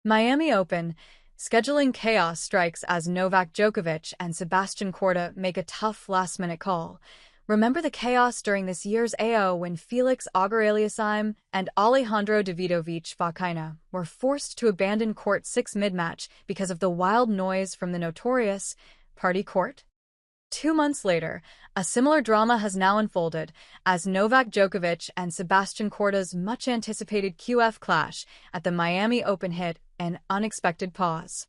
Miami Open. Scheduling chaos strikes as Novak Djokovic and Sebastian Korda make a tough last-minute call. Remember the chaos during this year's AO when Felix Auger-Aliassime and Alejandro Davidovich were forced to abandon court 6 mid-match because of the wild noise from the notorious party court? 2 months later, a similar drama has now unfolded as Novak Djokovic and Sebastian Korda's much-anticipated QF clash at the Miami Open hit an unexpected pause.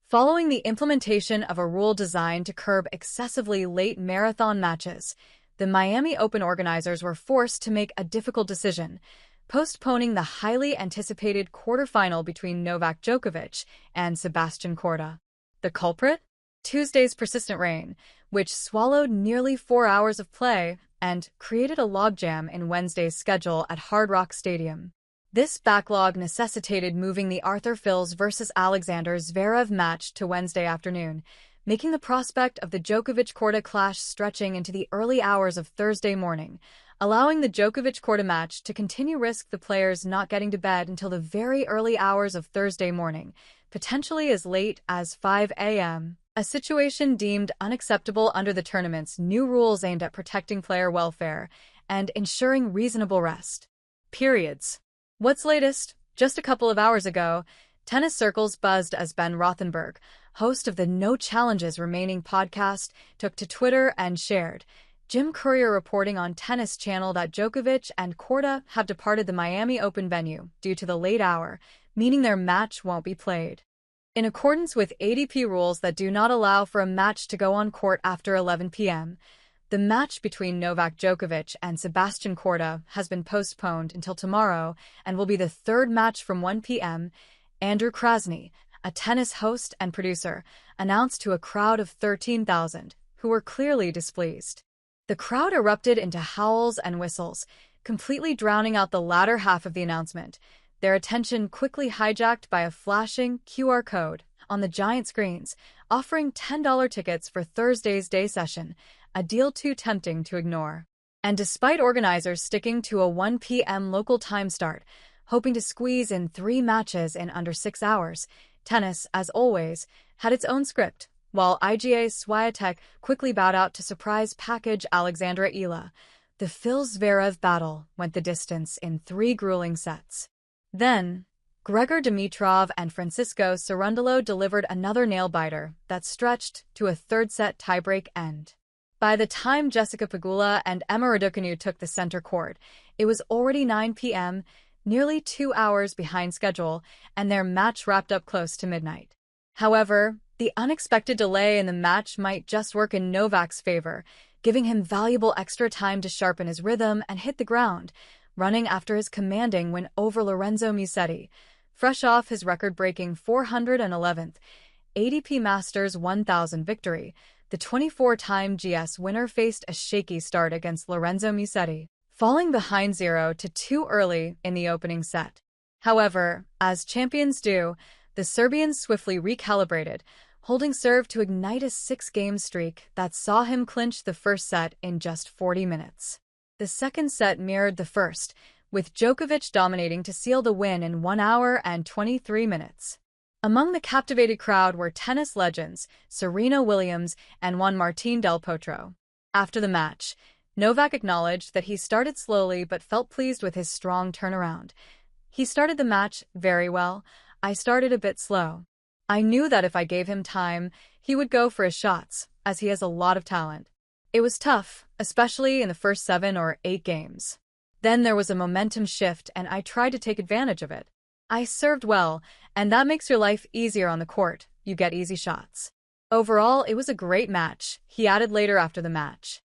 Following the implementation of a rule designed to curb excessively late marathon matches, the Miami Open organizers were forced to make a difficult decision, postponing the highly anticipated quarterfinal between Novak Djokovic and Sebastian Korda. The culprit? Tuesday's persistent rain, which swallowed nearly 4 hours of play and created a logjam in Wednesday's schedule at Hard Rock Stadium. This backlog necessitated moving the Arthur Fils vs. Alexander Zverev match to Wednesday afternoon, making the prospect of the Djokovic-Korda clash stretching into the early hours of Thursday morning, allowing the Djokovic-Korda match to continue risk the players not getting to bed until the very early hours of Thursday morning, potentially as late as 5 a.m., a situation deemed unacceptable under the tournament's new rules aimed at protecting player welfare and ensuring reasonable rest. Periods. What's latest? Just a couple of hours ago, tennis circles buzzed as Ben Rothenberg, host of the No Challenges Remaining podcast, took to Twitter and shared Jim Courier reporting on Tennis Channel that Djokovic and Korda have departed the Miami Open venue due to the late hour, meaning their match won't be played. In accordance with ADP rules that do not allow for a match to go on court after 11 p.m., the match between Novak Djokovic and Sebastian Korda has been postponed until tomorrow and will be the third match from 1 p.m., Andrew Krasny, a tennis host and producer, announced to a crowd of 13,000, who were clearly displeased. The crowd erupted into howls and whistles, completely drowning out the latter half of the announcement, their attention quickly hijacked by a flashing QR code on the giant screens, offering $10 tickets for Thursday's day session, a deal too tempting to ignore. And despite organizers sticking to a 1 p.m. local time start, hoping to squeeze in 3 matches in under 6 hours, tennis, as always, had its own script, while IGA Swiatek quickly bowed out to surprise package Alexandra Ila. The Fils-Zverev battle went the distance in 3 grueling sets. Then, Gregor Dimitrov and Francisco Cerundolo delivered another nail-biter that stretched to a third-set tiebreak end. By the time Jessica Pegula and Emma Raducanu took the center court, it was already 9 p.m., nearly 2 hours behind schedule, and their match wrapped up close to midnight. However, the unexpected delay in the match might just work in Novak's favor, giving him valuable extra time to sharpen his rhythm and hit the ground, running after his commanding win over Lorenzo Musetti, fresh off his record-breaking 411th ADP Masters 1000 victory. The 24-time GS winner faced a shaky start against Lorenzo Musetti, falling behind 0-2 early in the opening set. However, as champions do, the Serbian swiftly recalibrated, holding serve to ignite a 6-game streak that saw him clinch the first set in just 40 minutes. The second set mirrored the first, with Djokovic dominating to seal the win in 1 hour and 23 minutes. Among the captivated crowd were tennis legends Serena Williams and Juan Martín del Potro. After the match, Novak acknowledged that he started slowly but felt pleased with his strong turnaround. He started the match very well. I started a bit slow. I knew that if I gave him time, he would go for his shots, as he has a lot of talent. It was tough, especially in the first 7 or 8 games. Then there was a momentum shift and I tried to take advantage of it. I served well, and that makes your life easier on the court. You get easy shots. Overall, it was a great match, he added later after the match.